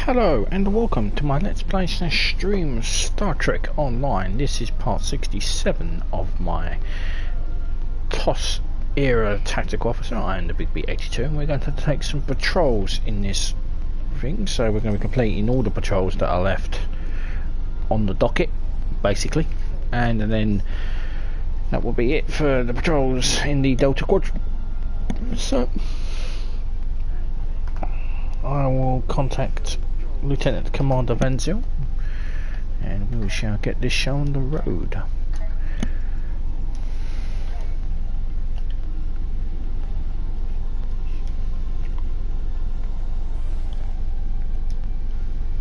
Hello and welcome to my Let's Play / stream Star Trek Online. This is part 67 of my TOS era tactical officer. I am the Big B-82 and we're going to take some patrols in this thing. So we're going to be completing all the patrols that are left on the docket, basically. And then that will be it for the patrols in the Delta Quadrant. So I will contact Lieutenant Commander Van Zyl and we shall get this show on the road.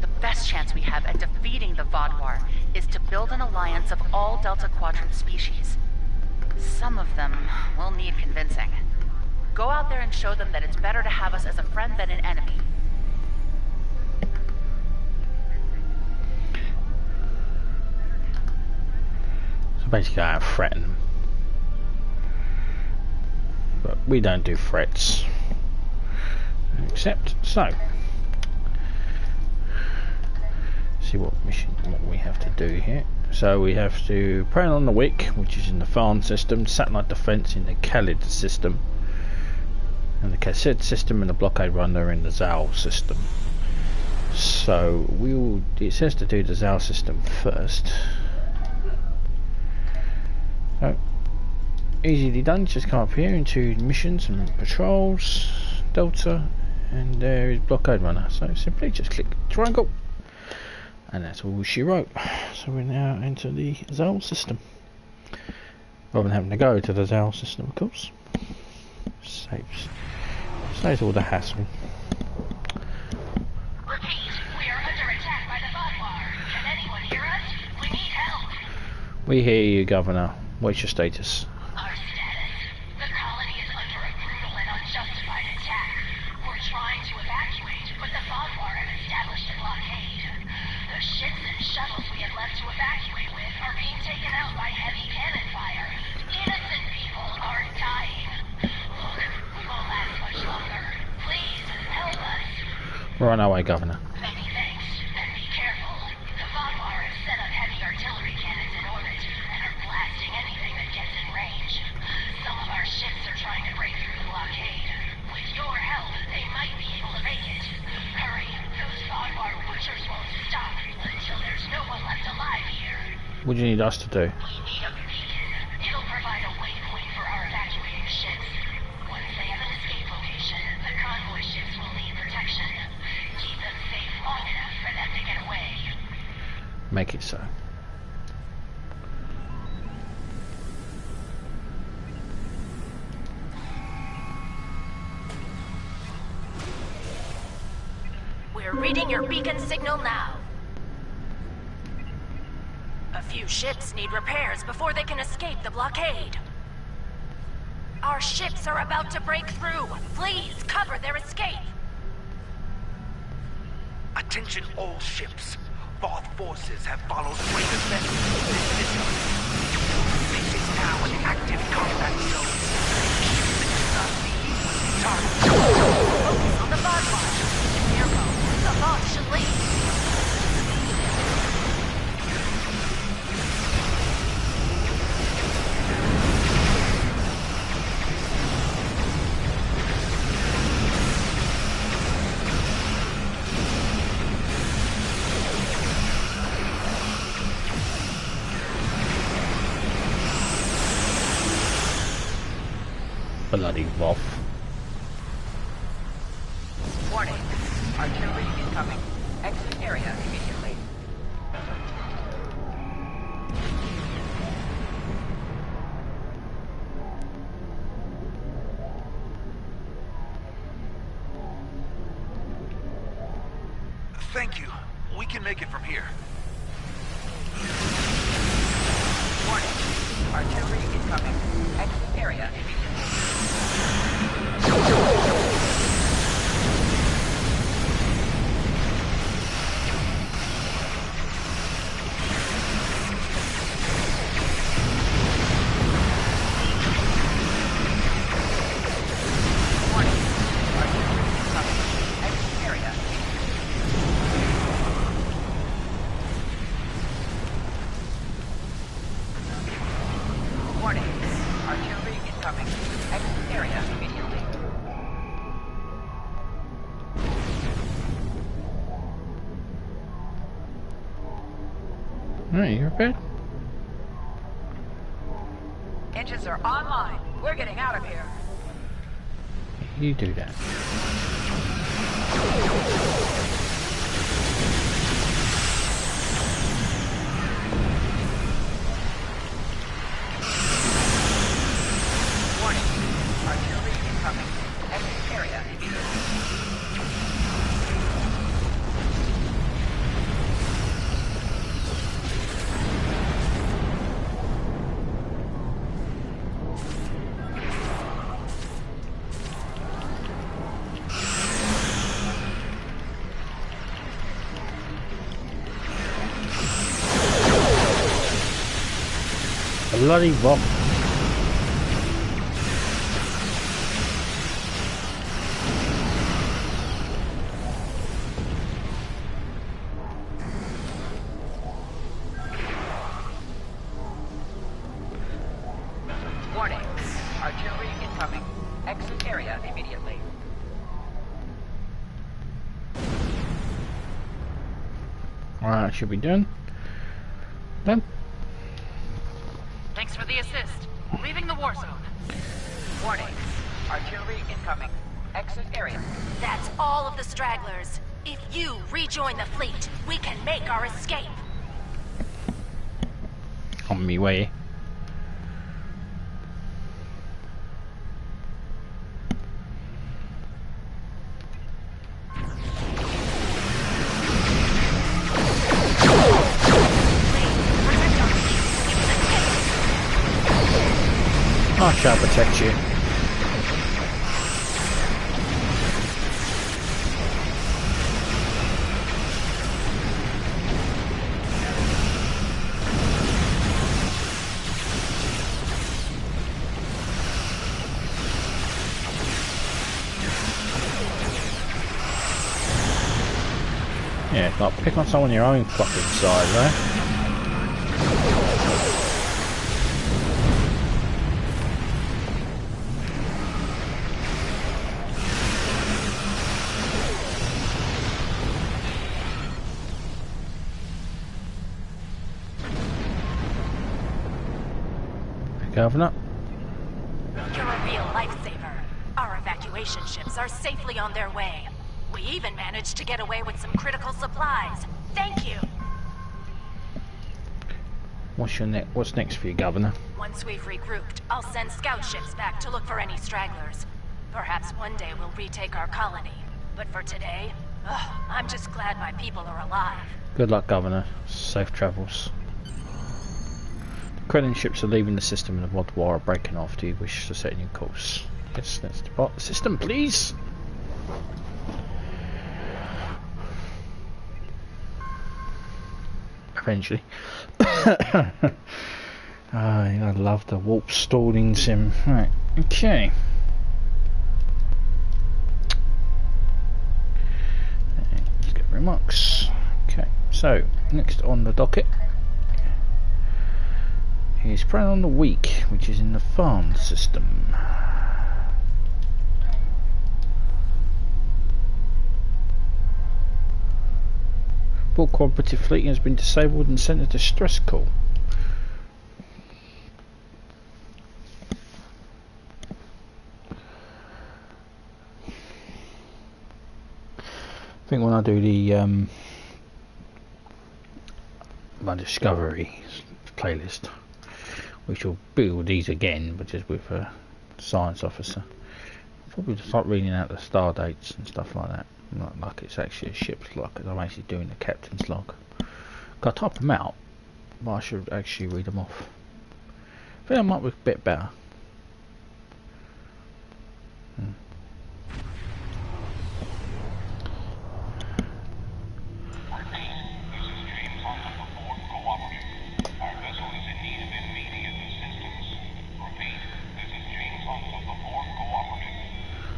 The best chance we have at defeating the Vaadwaur is to build an alliance of all Delta Quadrant species. Some of them will need convincing. Go out there and show them that it's better to have us as a friend than an enemy. So basically I threaten them. But we don't do threats. Except so. See what we have to do here. So we have to prey on the Wick, which is in the Farn system, satellite defense in the Khalid system, and the cassette system and the blockade runner in the Zal system. So it says to do the Zal system first. So easily done, just come up here into missions and patrols, Delta, and there is blockade runner. So simply just click triangle and that's all she wrote. So we're now into the Zal system, rather than having to go to the Zal system, of course. Saves all the hassle. Repeat, we are under attack by the Vaadwaur. Can anyone hear us? We need help. We hear you, Governor. What's your status? Our status. The colony is under a brutal and unjustified attack. We're trying to evacuate, but the Vaadwaur have established a blockade. The ships and shuttles we had left to evacuate with are being taken out by heavy cannon fire. Innocent people are dying. Look, we won't last much longer. Please, help us. We're on our way, Governor. Many thanks, and be careful. The Vaadwaur have set up heavy artillery cannons in orbit and are blasting anything that gets in range. Some of our ships are trying to break through the blockade. With your help, they might be able to make it. Hurry, those Vaadwaur butchers won't stop until there's no one left alive here. What do you need us to do? We need a beacon. It'll provide a waypoint for our evacuating ships. Once they have an escape location, the convoy ships will need protection. Keep them safe long enough for them to get away. Make it so. We're reading your beacon signal now. A few ships need repairs before they can escape the blockade. Our ships are about to break through. Please cover their escape. Attention all ships. Voth forces have followed Quaker's message to this system. This is now an active combat zone. Ships that do not leave will be targeted. Focus on the Vaadwaur. Careful, the Voth should leave. Bloody Voth. Warning. Artillery incoming. Exit area immediately. Thank you. We can make it from here. Warning. Artillery incoming. Exit area immediately. Warning. Artillery incoming. Exit area immediately. incoming. Exit area immediately. Alright, you prepared? Engines are online. We're getting out of here. You do that. Warning. Artillery incoming. Exit area immediately. Bloody bomb. Warning. Artillery incoming. Exit area immediately. Alright, should be done. Done. Thanks for the assist. Leaving the war zone. Warning. Artillery incoming. Exit area. That's all of the stragglers. If you rejoin the fleet, we can make our escape. On me way. I shall protect you. Yeah, like pick on someone your own fucking size, eh? Governor? You're a real lifesaver. Our evacuation ships are safely on their way. We even managed to get away with some critical supplies. Thank you. What's next for you, Governor? Once we've regrouped, I'll send scout ships back to look for any stragglers. Perhaps one day we'll retake our colony. But for today, I'm just glad my people are alive. Good luck, Governor. Safe travels. Crediting ships are leaving the system and the Vaadwaur are breaking off. Do you wish to set a new course? Yes, let's depart the system, please. Eventually. I love the warp stalling sim. Right, okay. Let's get remarks. Okay, so next on the docket is Prey on the Weak, which is in the farm system. Full cooperative fleet has been disabled and sent a distress call. I think when I do the my Discovery playlist, we shall build these again, but just with a science officer. Probably just start reading out the star dates and stuff like that. Not like it's actually a ship's log, because I'm actually doing the captain's log. I type them out, but I should actually read them off. I think I might be a bit better.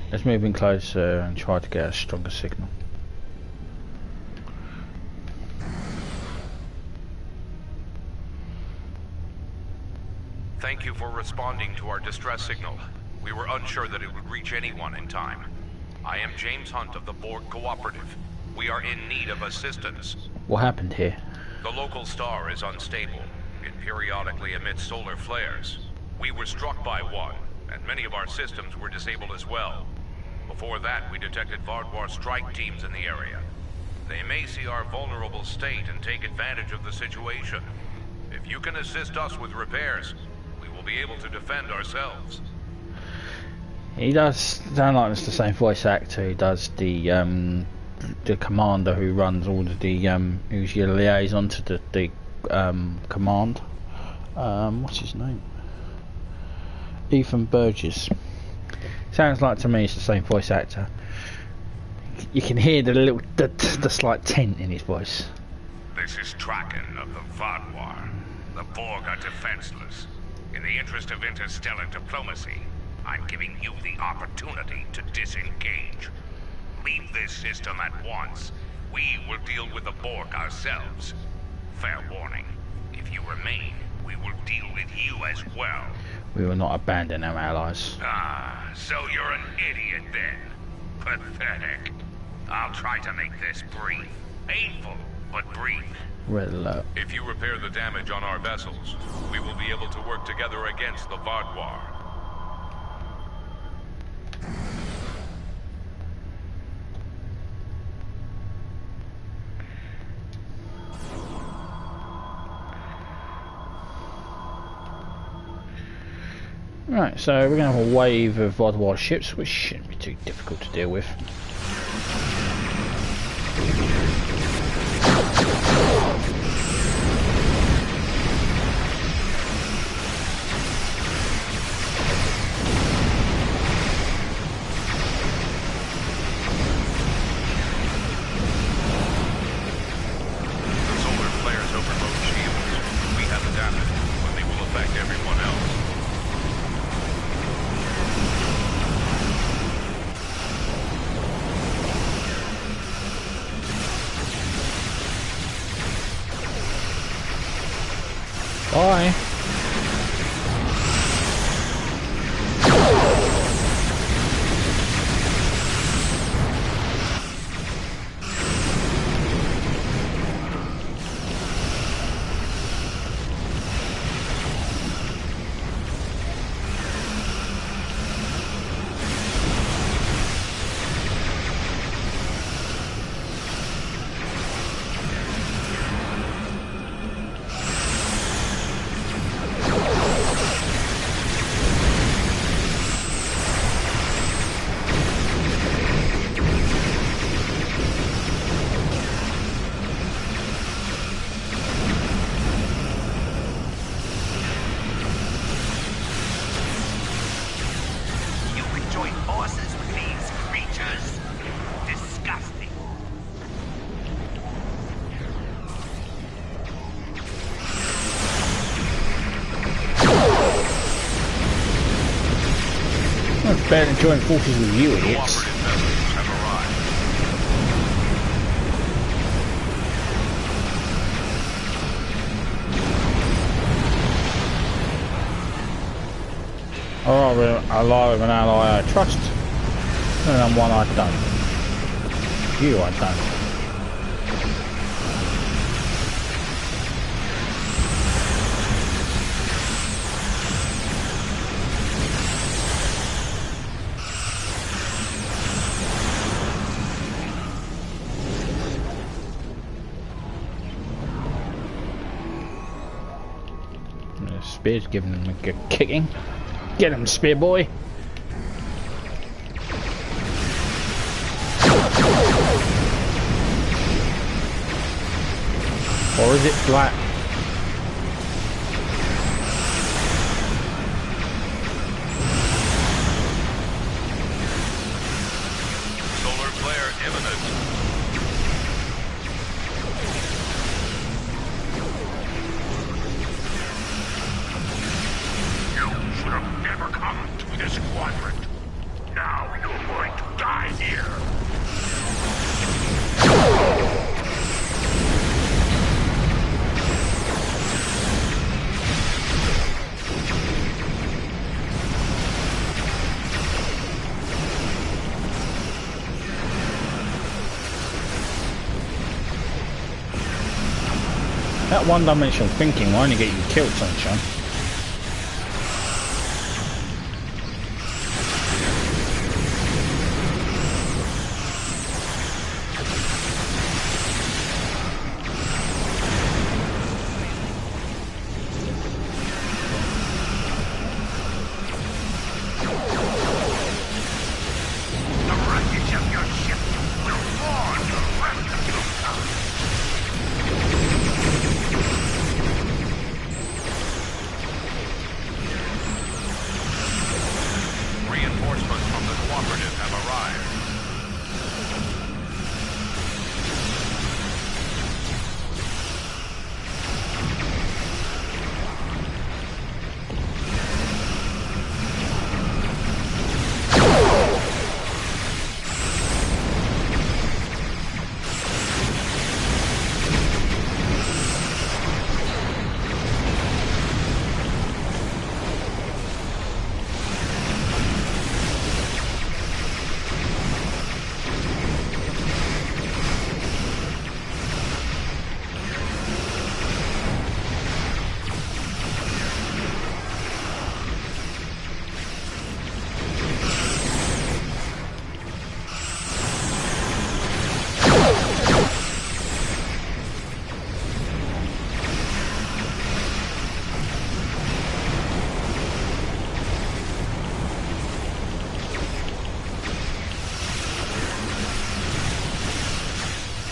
Let's move in closer and try to get a stronger signal. Thank you for responding to our distress signal. We were unsure that it would reach anyone in time. I am James Hunt of the Borg Cooperative. We are in need of assistance. What happened here? The local star is unstable. It periodically emits solar flares. We were struck by one, and many of our systems were disabled as well. Before that, we detected Vaadwaur strike teams in the area. They may see our vulnerable state and take advantage of the situation. If you can assist us with repairs, we will be able to defend ourselves. He does sound like it's the same voice actor who does the commander who runs all of the who's your liaison to the command. What's his name? Ethan Burgess. Sounds like to me it's the same voice actor. You can hear the slight tint in his voice. This is Traken of the Vaadwaur. The Borg are defenseless. In the interest of interstellar diplomacy, I'm giving you the opportunity to disengage. Leave this system at once. We will deal with the Borg ourselves. Fair warning, if you remain, we will deal with you as well. We will not abandon our allies. Ah, so you're an idiot then. Pathetic. I'll try to make this brief. Painful, but brief. Red alert. If you repair the damage on our vessels, we will be able to work together against the Vaadwaur. Right, so we're going to have a wave of Vaadwaur ships, which shouldn't be too difficult to deal with. The solar flares overload shields. We have adapted, but they will affect everyone else. Bye. Better than joining forces with you, idiots. Cooperative vessels have arrived. I'll ally with an ally I trust, and one I don't. You I don't. Spear's giving him a good kicking. Get him, Spear boy. Or is it flat? Solar flare imminent. Should have never come to this quadrant. Now you're going to die here. That one-dimensional thinking will only get you killed, Sunshine.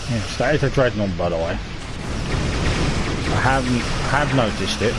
Yes, that is a dreadnought, by the way. I have noticed it.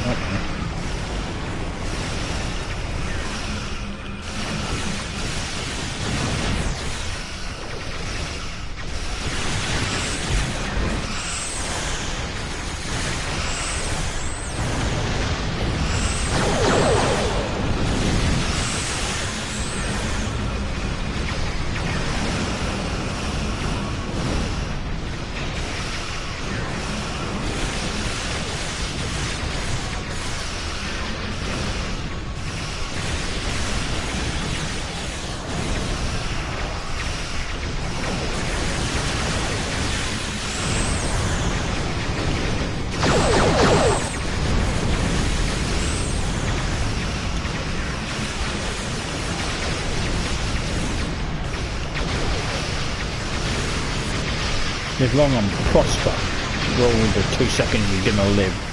Live long and prosper. Roll the 2 seconds you're gonna live.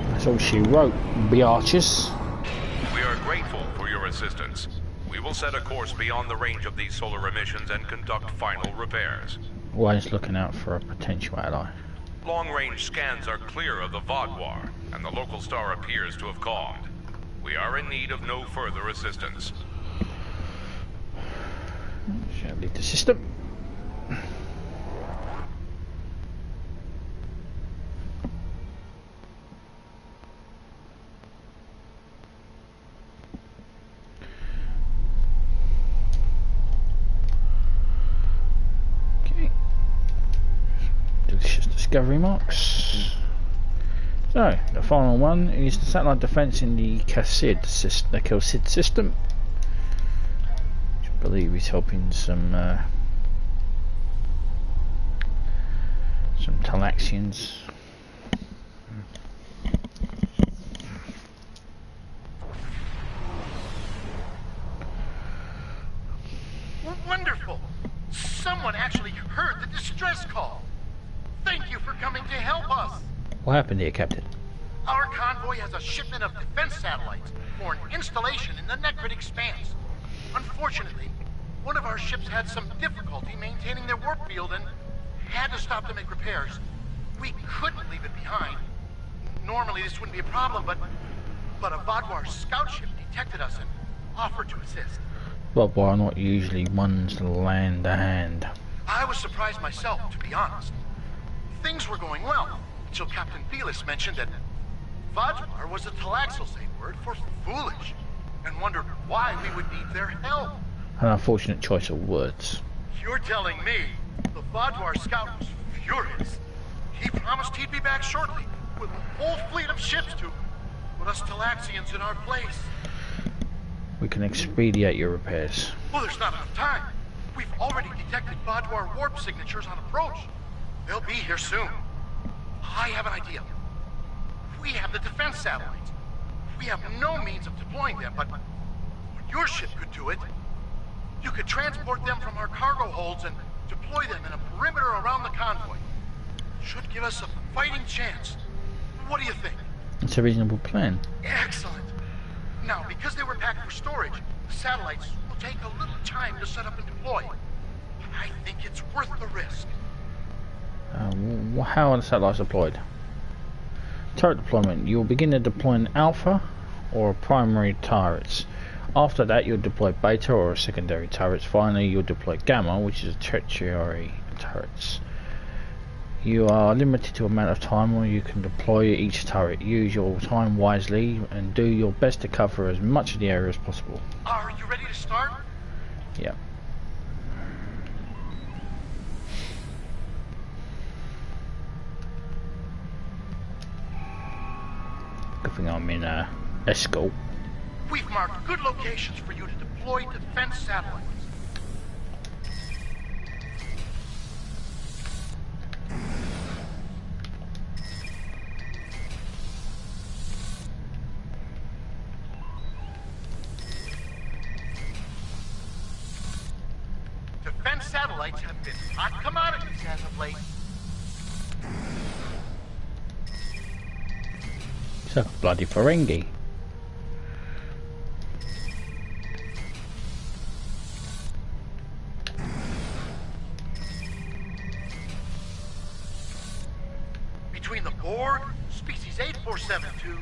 That's all she wrote, biatches. We are grateful for your assistance. We will set a course beyond the range of these solar emissions and conduct final repairs. Always looking out for a potential ally. Long-range scans are clear of the Vaadwaur, and the local star appears to have calmed. We are in need of no further assistance. Shall leave the system. Discovery marks. So the final one is the satellite defense in the Calcid system, which I believe is helping some Talaxians. Wonderful! Someone actually heard the distress call. Thank you for coming to help us. What happened here, Captain? Our convoy has a shipment of defense satellites for an installation in the Necrid Expanse. Unfortunately, one of our ships had some difficulty maintaining their warp field and had to stop to make repairs. We couldn't leave it behind. Normally this wouldn't be a problem, but a Vaadwaur scout ship detected us and offered to assist. Vaadwaur are not usually ones to lend a hand. I was surprised myself, to be honest. Things were going well, until Captain Felis mentioned that Vaadwaur was a Talaxal word for foolish. and wondered why we would need their help. An unfortunate choice of words. You're telling me the Vaadwaur scout was furious. He promised he'd be back shortly with a whole fleet of ships to put us Talaxians in our place. We can expedite your repairs. Well, there's not enough time. We've already detected Vaadwaur warp signatures on approach. They'll be here soon. I have an idea. We have the defense satellites. We have no means of deploying them, but your ship could do it. You could transport them from our cargo holds and deploy them in a perimeter around the convoy. Should give us a fighting chance. What do you think? It's a reasonable plan. Excellent. Now, because they were packed for storage, the satellites will take a little time to set up and deploy. I think it's worth the risk. How are the satellites deployed? Turret deployment. You will begin to deploy an alpha or primary turrets. After that, you'll deploy beta or secondary turrets. Finally, you'll deploy gamma, which is a tertiary turrets. You are limited to amount of time where you can deploy each turret. Use your time wisely and do your best to cover as much of the area as possible. Are you ready to start? Yeah. Good thing I'm in escort. We've marked good locations for you to deploy defense satellites. Defense satellites have been hot commodities as of late. It's like a bloody Ferengi. Between the Borg, species 8472,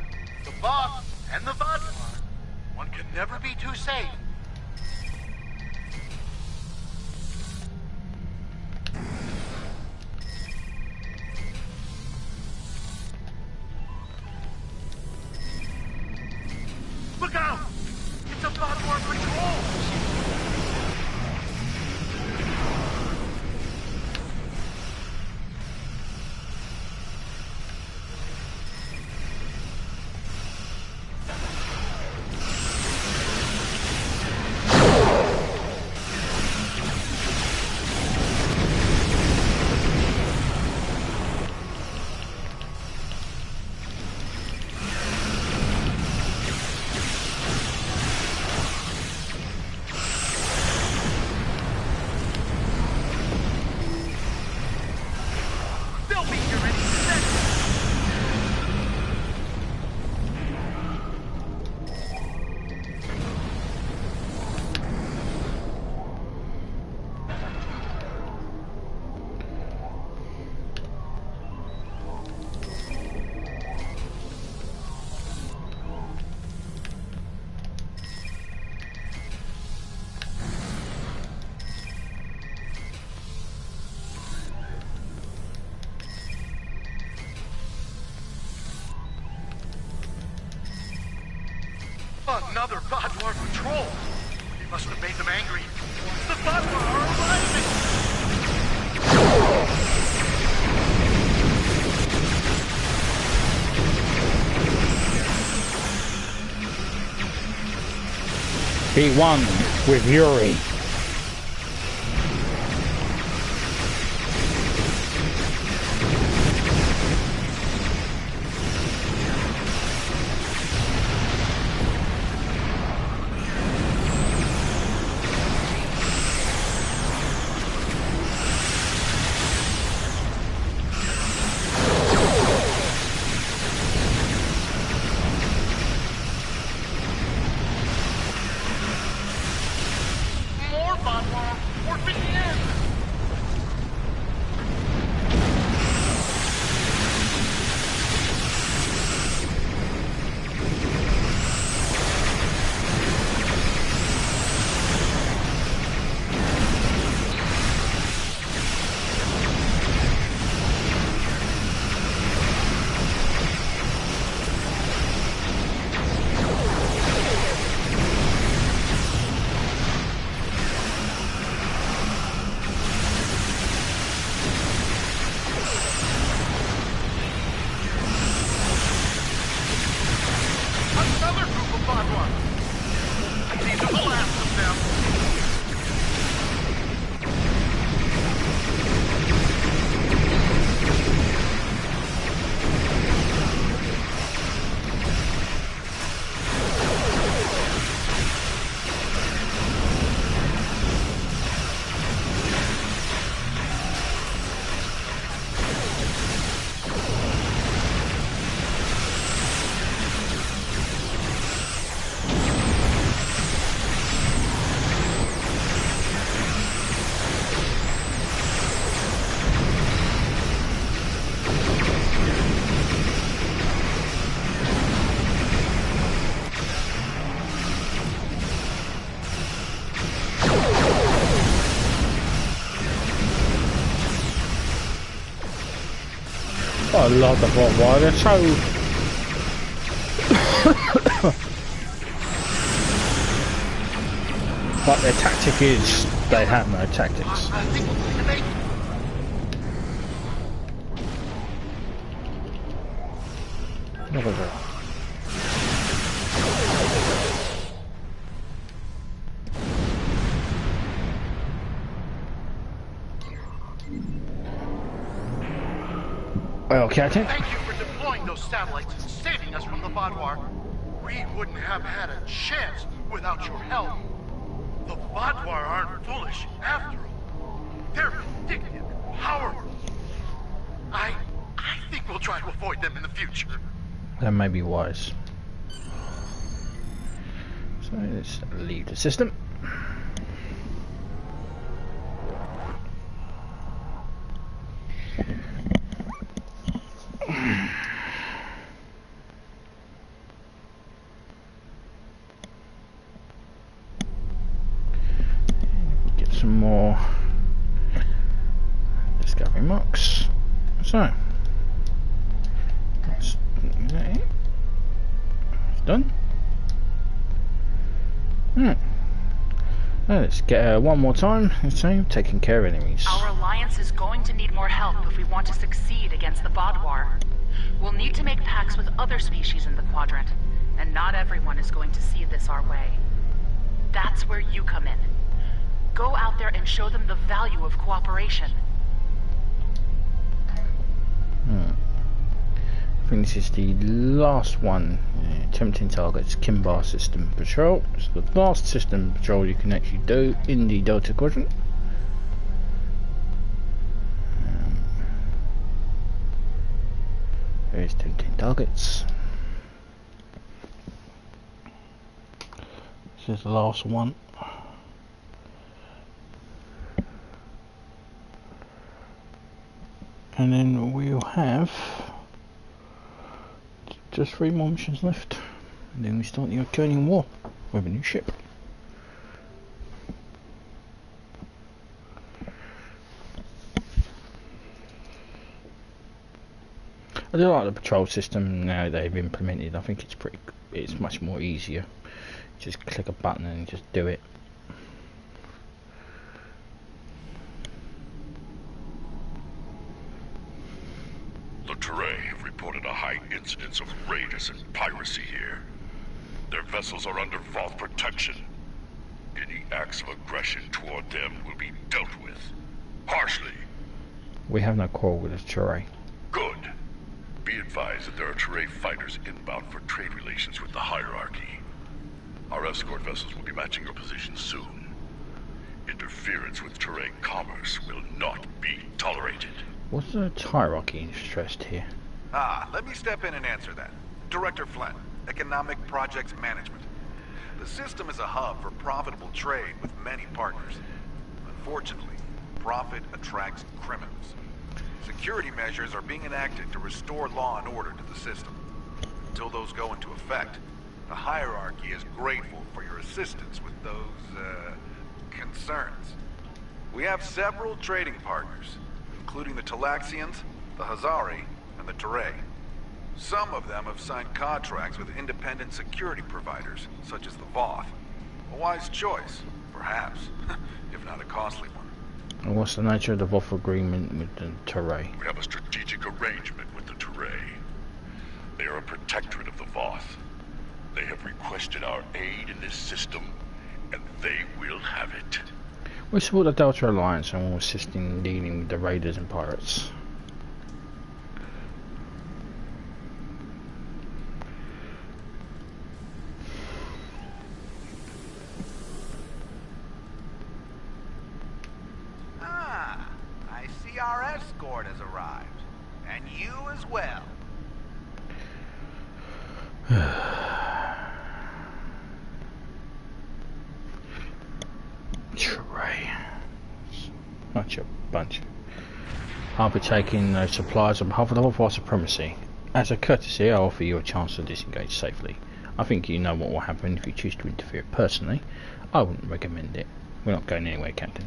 the Voss, and the Vaadwaur, one can never be too safe. Look out! It's a Vaadwaur patrol! Another Vaadwaur patrol! He must have made them angry. The Vaadwaur are arriving! Be one with Yuri. I love the Vaadwaur, they're so... But their tactic is, they have no tactics. I think we can make it. Look at that. Well, Captain. Thank you for deploying those satellites and saving us from the Vaadwaur. We wouldn't have had a chance without your help. The Vaadwaur aren't foolish, after all. They're vindictive and powerful. I think we'll try to avoid them in the future. That may be wise. So let's leave the system. Get some more discovery marks. So that's it. It's done. Right. Now let's get one more time. So taking care of enemies. Our alliance is going to need more help if we want to succeed against the Vaadwaur. We'll need to make pacts with other species in the Quadrant, and not everyone is going to see this our way. That's where you come in. Go out there and show them the value of cooperation. I think this is the last one. Attempting targets, Kimbar system patrol. It's the last system patrol you can actually do in the Delta Quadrant. There's 10 targets. This is the last one. And then we'll have just 3 more missions left. And then we start the Iconian War with a new ship. I do like the patrol system now they've implemented. I think it's much more easier. Just click a button and just do it. The Teray have reported a high incidence of raiders and piracy here. Their vessels are under Voth protection. Any acts of aggression toward them will be dealt with harshly. We have no quarrel with the Teray. Good. Be advised that there are Teray fighters inbound for trade relations with the hierarchy. Our escort vessels will be matching your position soon. Interference with Teray commerce will not be tolerated. What's the hierarchy interest here? Let me step in and answer that. Director Flynn, Economic Projects Management. The system is a hub for profitable trade with many partners. Unfortunately, profit attracts criminals. Security measures are being enacted to restore law and order to the system. Until those go into effect, the hierarchy is grateful for your assistance with those, concerns. We have several trading partners, including the Talaxians, the Hazari, and the Teray. Some of them have signed contracts with independent security providers, such as the Voth. A wise choice, perhaps, if not a costly one. And what's the nature of the Voth agreement with the Teray? We have a strategic arrangement with the Teray. They are a protectorate of the Voth. They have requested our aid in this system, and they will have it. We support the Delta Alliance and will assist in dealing with the raiders and pirates. I see our escort has arrived. And you as well. Teray. Such a bunch. I'll be taking those supplies on behalf of the Vaadwaur supremacy. As a courtesy, I offer you a chance to disengage safely. I think you know what will happen if you choose to interfere. Personally, I wouldn't recommend it. We're not going anywhere, Captain.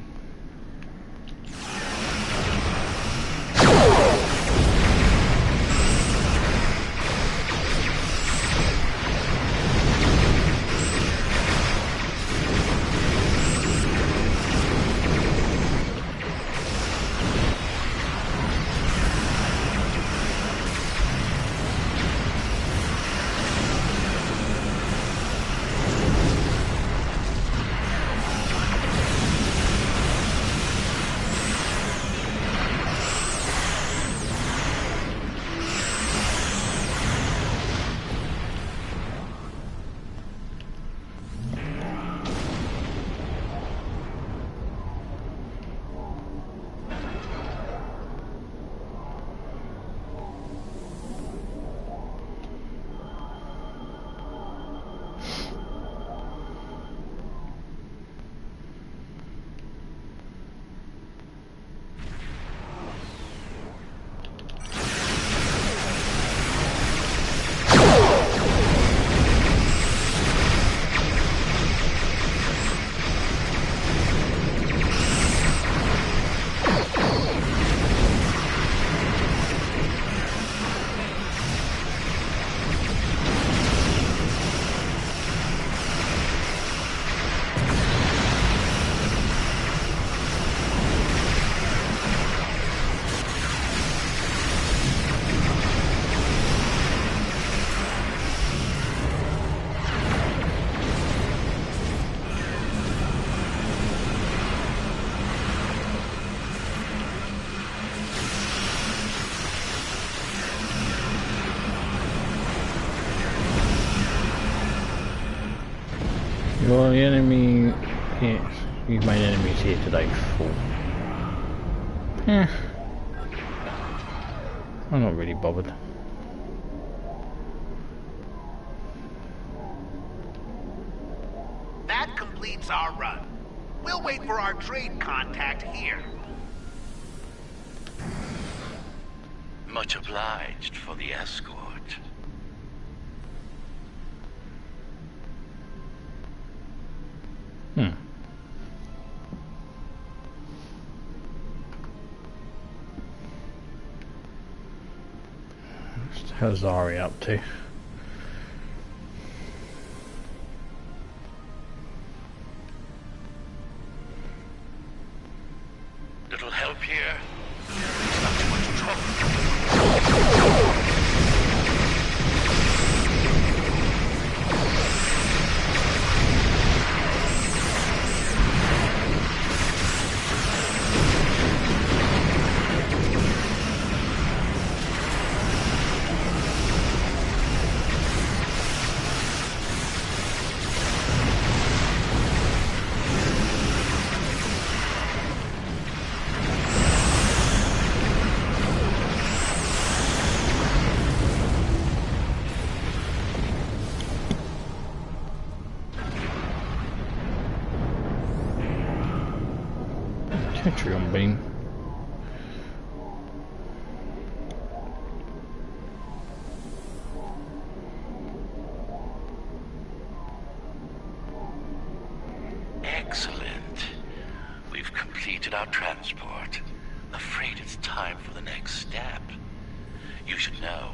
Well, the enemy... Yes, you've made enemies here today before. I'm not really bothered. That completes our run. We'll wait for our trade contact here. Much obliged for the escort. How's Zari up to? Little help here? Not too much trouble. Tetrion beam. Excellent. We've completed our transport. Afraid it's time for the next step. You should know,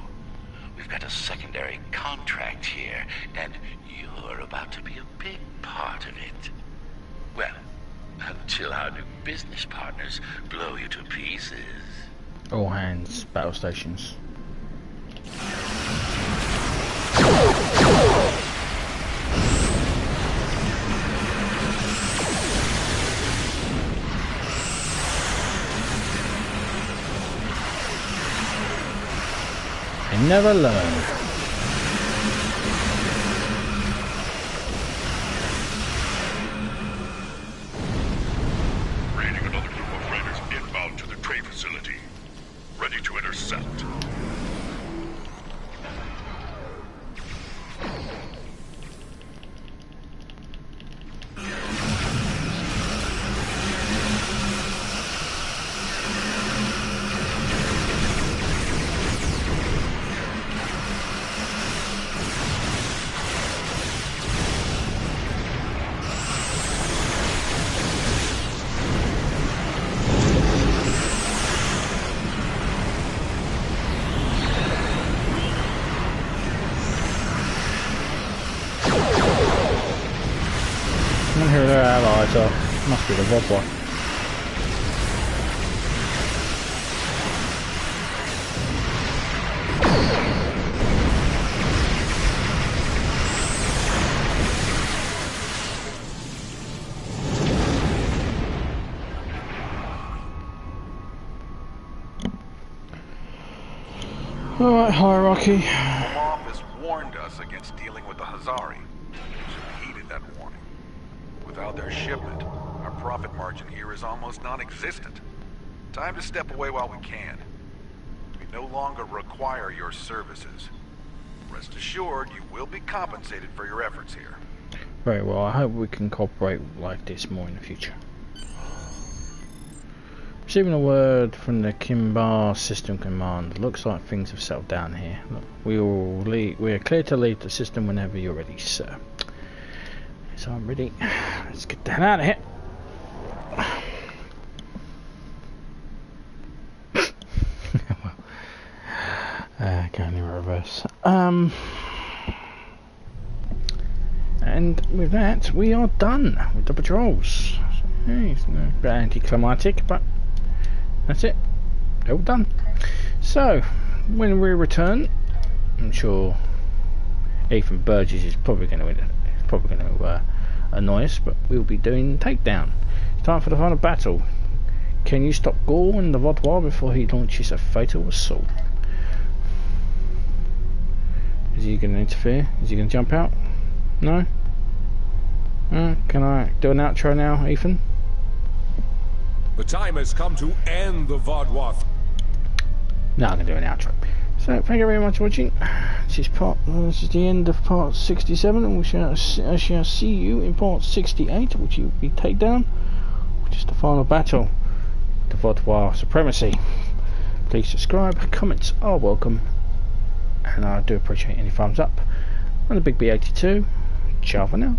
we've got a secondary contract here, and you're about to be a big part of it. Well, until our new business partners blow you to pieces. All hands, battle stations. They never learn. Here their allies are. Must be the Vaadwaur. Alright, hierarchy. The office warned us against dealing with the Hazari. We heeded that warning. Without their shipment, our profit margin here is almost non-existent. Time to step away while we can. We no longer require your services. Rest assured, you will be compensated for your efforts here. Very well, I hope we can cooperate like this more in the future. Receiving a word from the Kimbar System Command. Looks like things have settled down here. Look, we are clear to leave the system whenever you're ready, sir. So I'm ready. Let's get the hell out of here. Going in reverse. And with that, we are done with the patrols. It's a bit anticlimactic, but that's it. All done. So when we return, I'm sure Ethan Burgess is probably going to annoy us, but we'll be doing takedown. It's time for the final battle. Can you stop Gaul and the Vaadwaur before he launches a fatal assault? Is he going to interfere? Is he going to jump out? No? Can I do an outro now, Ethan? The time has come to end the Vaadwaur. No, I'm going to do an outro. So, thank you very much for watching. This is the end of part 67, and I shall see you in part 68, which will be Takedown, which is the final battle, the Vaadwaur supremacy. Please subscribe, comments are welcome, and I do appreciate any thumbs up. I'm the Big B82. Ciao for now.